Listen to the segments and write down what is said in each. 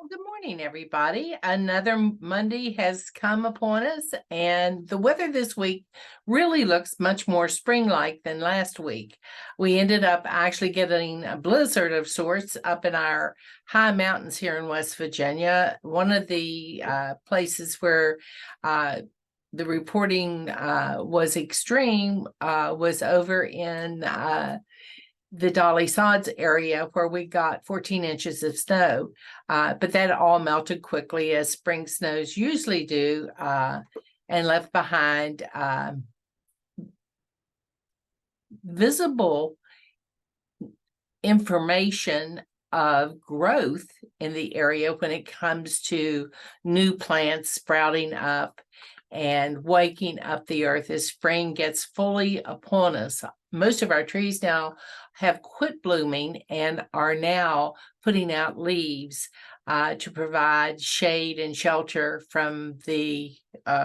Good morning, everybody. Another Monday has come upon us, and the weather this week really looks much more spring-like than last week. We ended up actually getting a blizzard of sorts up in our high mountains here in West Virginia. One of the places where the reporting was extreme was over in the Dolly Sods area where we got 14 inches of snow. But that all melted quickly as spring snows usually do, and left behind visible information of growth in the area when it comes to new plants sprouting up and waking up the earth as spring gets fully upon us. Most of our trees now have quit blooming and are now putting out leaves to provide shade and shelter from the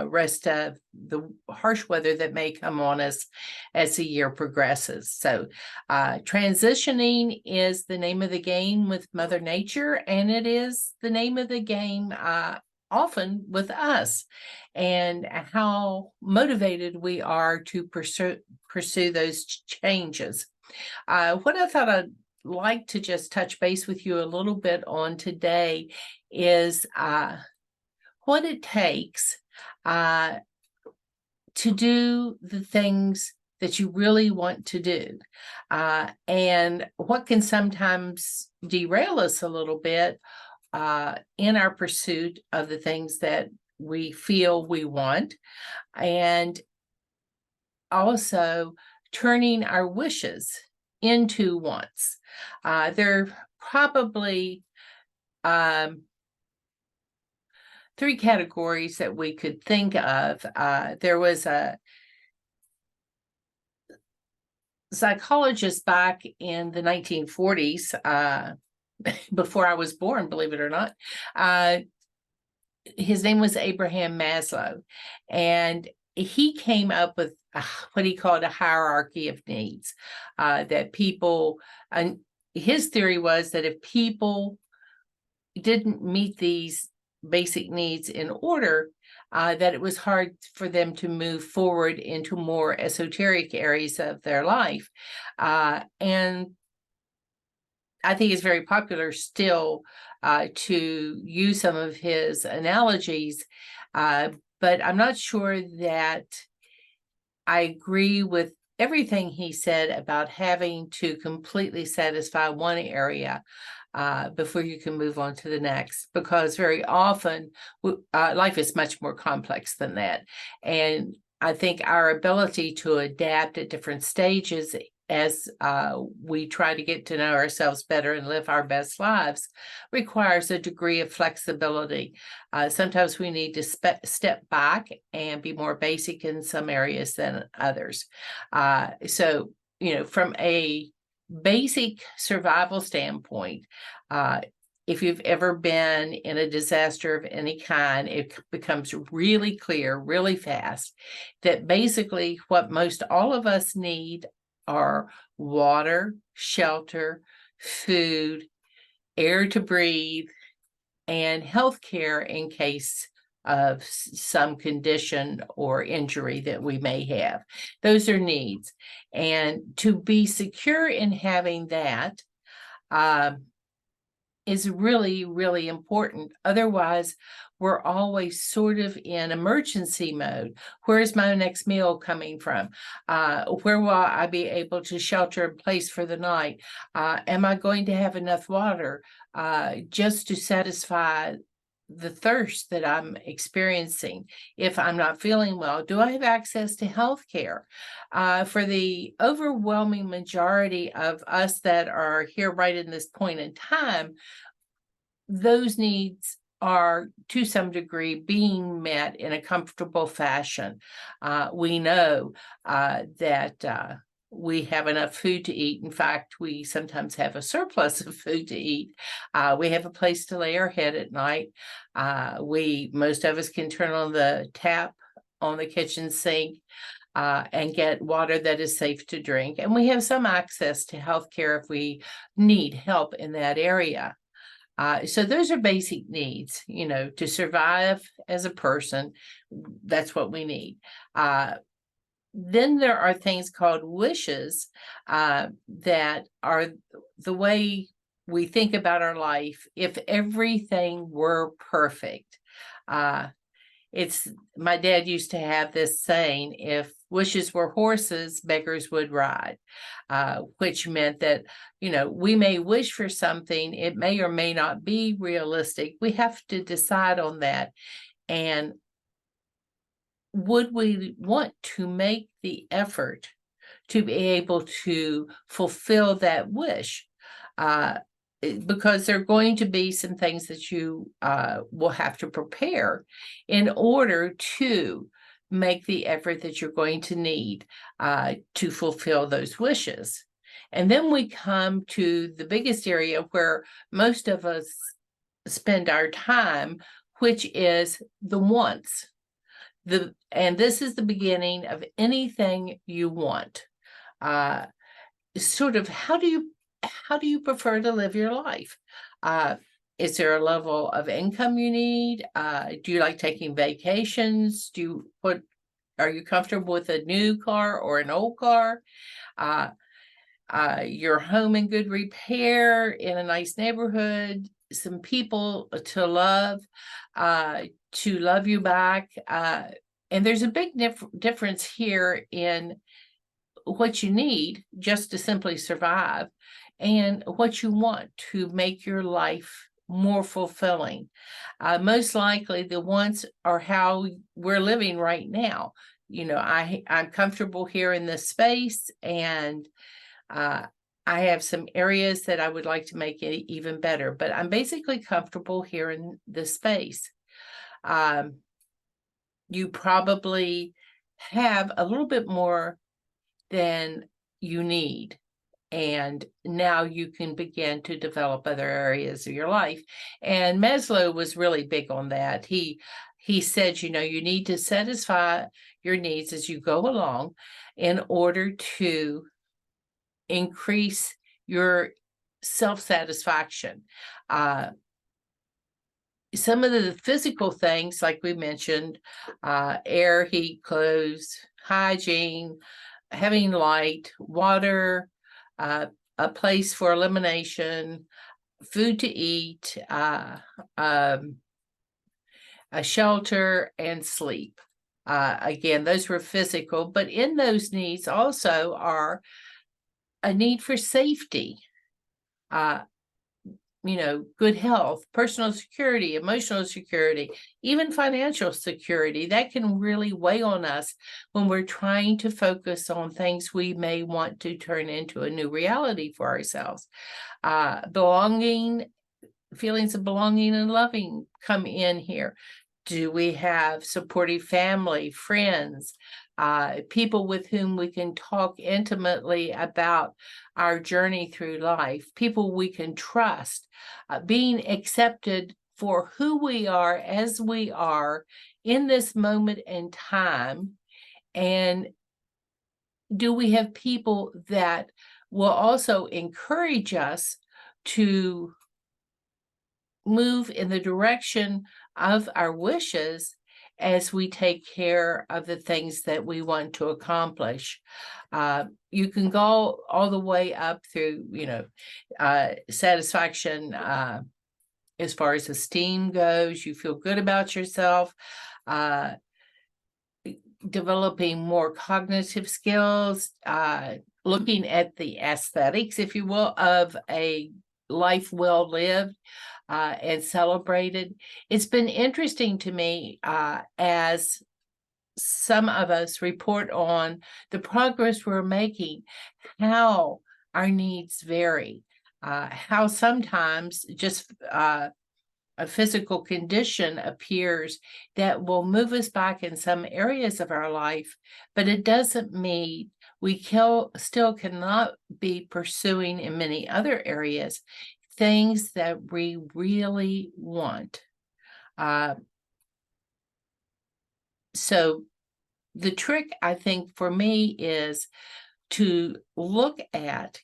rest of the harsh weather that may come on us as the year progresses. So transitioning is the name of the game with Mother Nature, and it is the name of the game often with us, and how motivated we are to pursue those changes. What I thought I'd like to just touch base with you a little bit on today is what it takes to do the things that you really want to do, and what can sometimes derail us a little bit in our pursuit of the things that we feel we want, and also turning our wishes into wants. There are probably three categories that we could think of. There was a psychologist back in the 1940s, before I was born, believe it or not. His name was Abraham Maslow, and he came up with what he called a hierarchy of needs, that people, and his theory was that if people didn't meet these basic needs in order, that it was hard for them to move forward into more esoteric areas of their life. And I think it's very popular still to use some of his analogies, but I'm not sure that I agree with everything he said about having to completely satisfy one area before you can move on to the next, because very often life is much more complex than that. And I think our ability to adapt at different stages as we try to get to know ourselves better and live our best lives requires a degree of flexibility. Sometimes we need to step back and be more basic in some areas than others. So, from a basic survival standpoint, if you've ever been in a disaster of any kind, it becomes really clear really fast that basically what most all of us need are water, shelter, food, air to breathe, and health care in case of some condition or injury that we may have. Those are needs. And to be secure in having that is really, really important. Otherwise, we're always sort of in emergency mode. Where's my next meal coming from? Where will I be able to shelter in place for the night? Am I going to have enough water just to satisfy the thirst that I'm experiencing? If I'm not feeling well, do I have access to health care? For the overwhelming majority of us that are here right in this point in time, those needs are to some degree being met in a comfortable fashion. We know that we have enough food to eat. In fact, we sometimes have a surplus of food to eat. We have a place to lay our head at night. Most of us can turn on the tap on the kitchen sink and get water that is safe to drink. And we have some access to health care if we need help in that area. So those are basic needs, to survive as a person. That's what we need. Then there are things called wishes that are the way we think about our life. If everything were perfect, it's my dad used to have this saying, if wishes were horses, beggars would ride, which meant that, we may wish for something, it may or may not be realistic. We have to decide on that. And would we want to make the effort to be able to fulfill that wish? Because there are going to be some things that you will have to prepare in order to make the effort that you're going to need to fulfill those wishes. And then we come to the biggest area where most of us spend our time, which is the wants. And this is the beginning of anything you want. Sort of how do you prefer to live your life? Is there a level of income you need? Do you like taking vacations? Are you comfortable with a new car or an old car? Your home in good repair, in a nice neighborhood, some people to love you back. And there's a big difference here in what you need just to simply survive and what you want to make your life more fulfilling. Most likely the wants are how we're living right now. I'm comfortable here in this space, and I have some areas that I would like to make it even better, but I'm basically comfortable here in this space. You probably have a little bit more than you need. And now you can begin to develop other areas of your life. And Maslow was really big on that. He said, you need to satisfy your needs as you go along in order to increase your self-satisfaction. Some of the physical things, like we mentioned, air, heat, clothes, hygiene, having light, water, a place for elimination, food to eat, a shelter, and sleep. Again, those were physical, but in those needs also are a need for safety, good health, personal security, emotional security, even financial security. That can really weigh on us when we're trying to focus on things we may want to turn into a new reality for ourselves. Belonging, feelings of belonging and loving come in here. Do we have supportive family, friends, people with whom we can talk intimately about our journey through life, people we can trust, being accepted for who we are as we are in this moment in time? And do we have people that will also encourage us to move in the direction of our wishes as we take care of the things that we want to accomplish? You can go all the way up through, satisfaction as far as esteem goes. You feel good about yourself, developing more cognitive skills, looking at the aesthetics, if you will, of a life well lived and celebrated. It's been interesting to me as some of us report on the progress we're making, how our needs vary, how sometimes just a physical condition appears that will move us back in some areas of our life, but it doesn't mean we still cannot be pursuing in many other areas things that we really want. So the trick, I think, for me is to look at,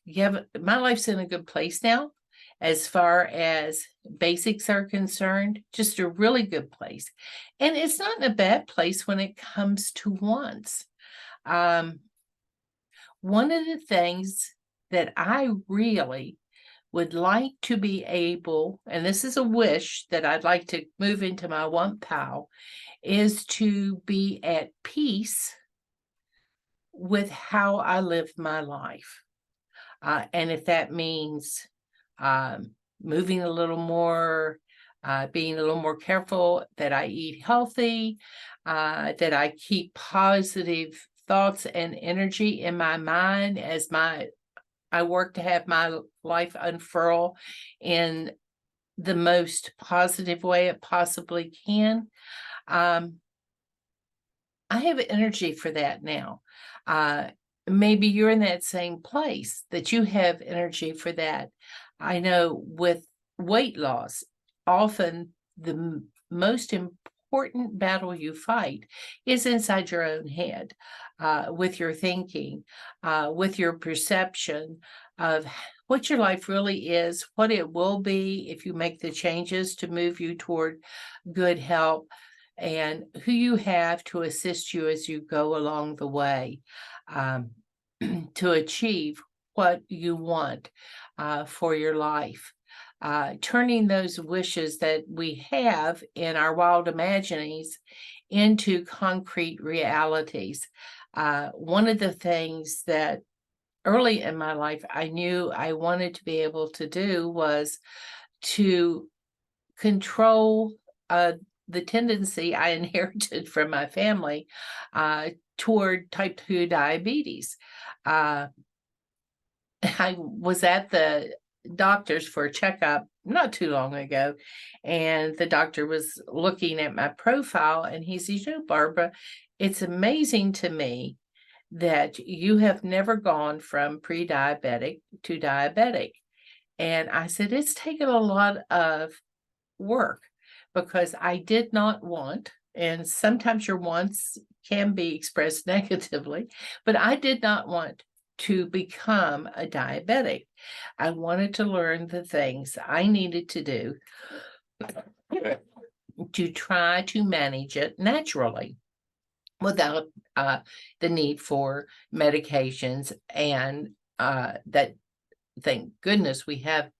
my life's in a good place now, as far as basics are concerned, just a really good place. And it's not in a bad place when it comes to wants. One of the things that I really would like to be able, and this is a wish that I'd like to move into my want pile, is to be at peace with how I live my life. And if that means moving a little more, being a little more careful that I eat healthy, that I keep positive thoughts and energy in my mind as I work to have my life unfurl in the most positive way it possibly can. I have energy for that now. Maybe you're in that same place that you have energy for that. I know with weight loss, often the most important battle you fight is inside your own head, with your thinking, with your perception of what your life really is, what it will be if you make the changes to move you toward good health, and who you have to assist you as you go along the way, to achieve what you want for your life. Turning those wishes that we have in our wild imaginings into concrete realities. One of the things that early in my life I knew I wanted to be able to do was to control the tendency I inherited from my family toward type 2 diabetes. I was at the doctor's for a checkup not too long ago, and the doctor was looking at my profile, and he says, "You know, Barbara, it's amazing to me that you have never gone from pre-diabetic to diabetic." And I said, "It's taken a lot of work because I did not want," and sometimes your wants can be expressed negatively, but I did not want to become a diabetic. I wanted to learn the things I needed to do to try to manage it naturally without the need for medications, and that, thank goodness, we have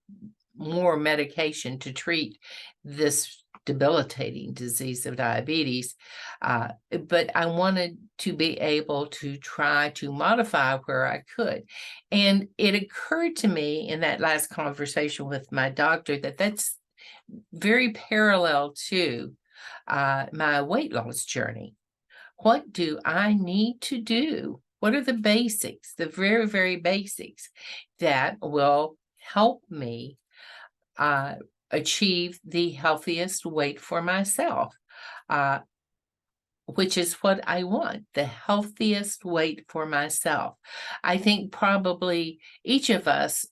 more medication to treat this debilitating disease of diabetes. But I wanted to be able to try to modify where I could. And it occurred to me in that last conversation with my doctor that that's very parallel to my weight loss journey. What do I need to do? What are the basics, the very, very basics that will help me achieve the healthiest weight for myself, which is what I want, the healthiest weight for myself. I think probably each of us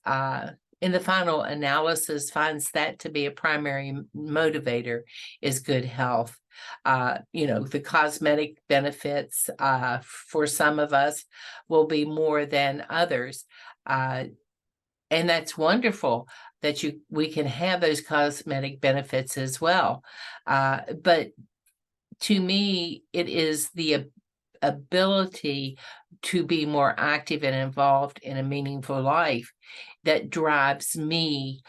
in the final analysis finds that to be a primary motivator is good health. The cosmetic benefits for some of us will be more than others. And that's wonderful that we can have those cosmetic benefits as well. But to me, it is the ability to be more active and involved in a meaningful life that drives me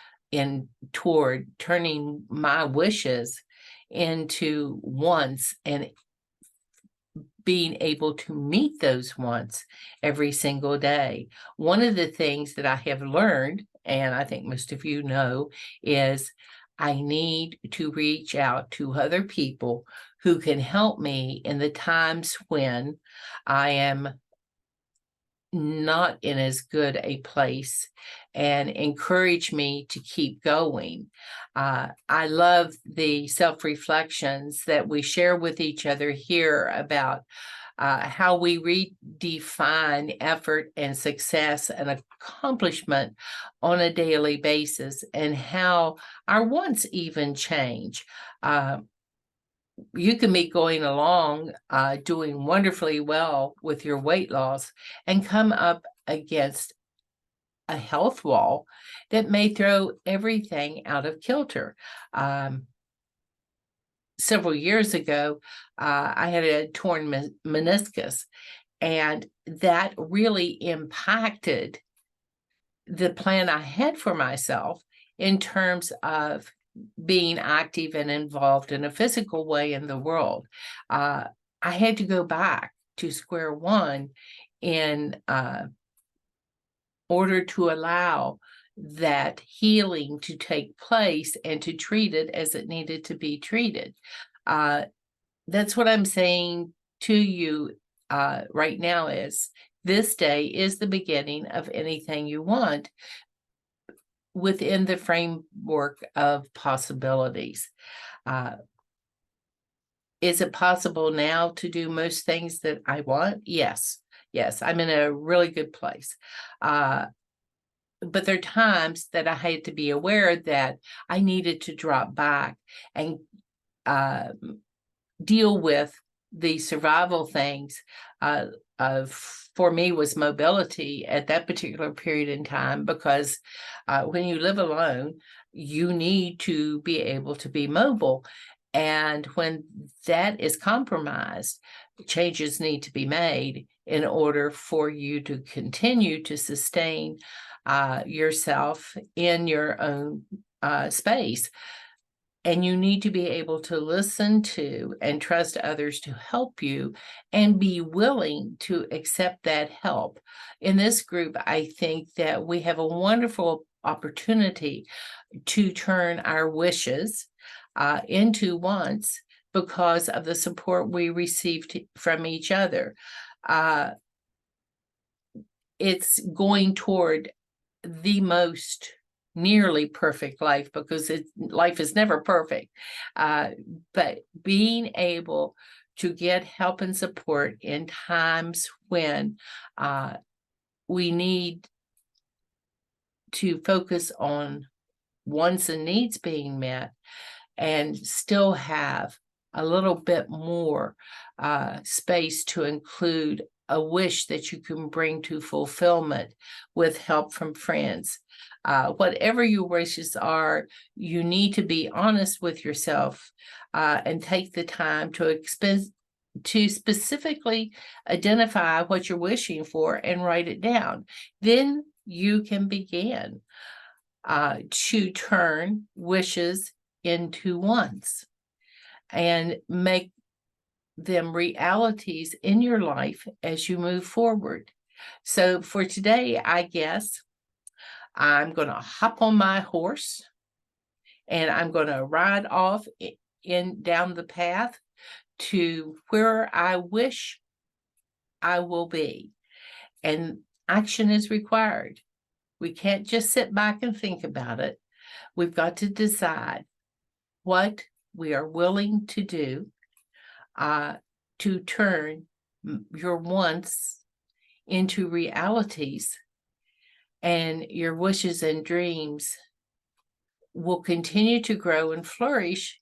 toward turning my wishes into wants and being able to meet those wants every single day. One of the things that I have learned, and I think most of you know, is I need to reach out to other people who can help me in the times when I am not in as good a place and encourage me to keep going. I love the self-reflections that we share with each other here about how we redefine effort and success and accomplishment on a daily basis, and how our wants even change. You can be going along, doing wonderfully well with your weight loss and come up against a health wall that may throw everything out of kilter. Several years ago, I had a torn meniscus, and that really impacted the plan I had for myself in terms of being active and involved in a physical way in the world. I had to go back to square one in order to allow that healing to take place and to treat it as it needed to be treated. That's what I'm saying to you right now is this day is the beginning of anything you want within the framework of possibilities. Is it possible now to do most things that I want? Yes. Yes, I'm in a really good place. But there are times that I had to be aware that I needed to drop back and deal with the survival things for me was mobility at that particular period in time, because when you live alone, you need to be able to be mobile. And when that is compromised, changes need to be made in order for you to continue to sustain yourself in your own space. And you need to be able to listen to and trust others to help you and be willing to accept that help. In this group, I think that we have a wonderful opportunity to turn our wishes into wants because of the support we received from each other. It's going toward the most nearly perfect life, because life is never perfect. But being able to get help and support in times when we need to focus on wants and needs being met and still have a little bit more space to include a wish that you can bring to fulfillment with help from friends. Whatever your wishes are, you need to be honest with yourself and take the time to specifically identify what you're wishing for and write it down. Then you can begin to turn wishes into wants and make them realities in your life as you move forward. So for today, I guess I'm going to hop on my horse and I'm going to ride off down the path to where I wish I will be. And action is required. We can't just sit back and think about it. We've got to decide what we are willing to do to turn your wants into realities, and your wishes and dreams will continue to grow and flourish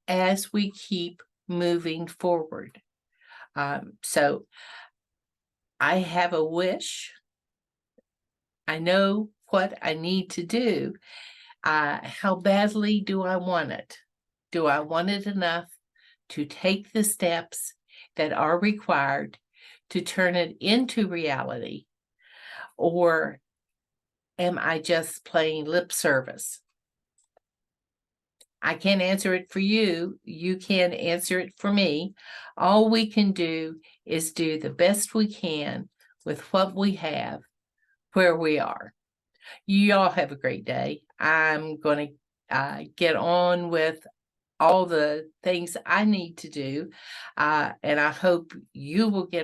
as we keep moving forward. So I have a wish. I know what I need to do. How badly do I want it? Do I want it enough to take the steps that are required to turn it into reality? Or am I just playing lip service? I can't answer it for you. You can't answer it for me. All we can do is do the best we can with what we have, where we are. You all have a great day. I'm going to get on with all the things I need to do, and I hope you will get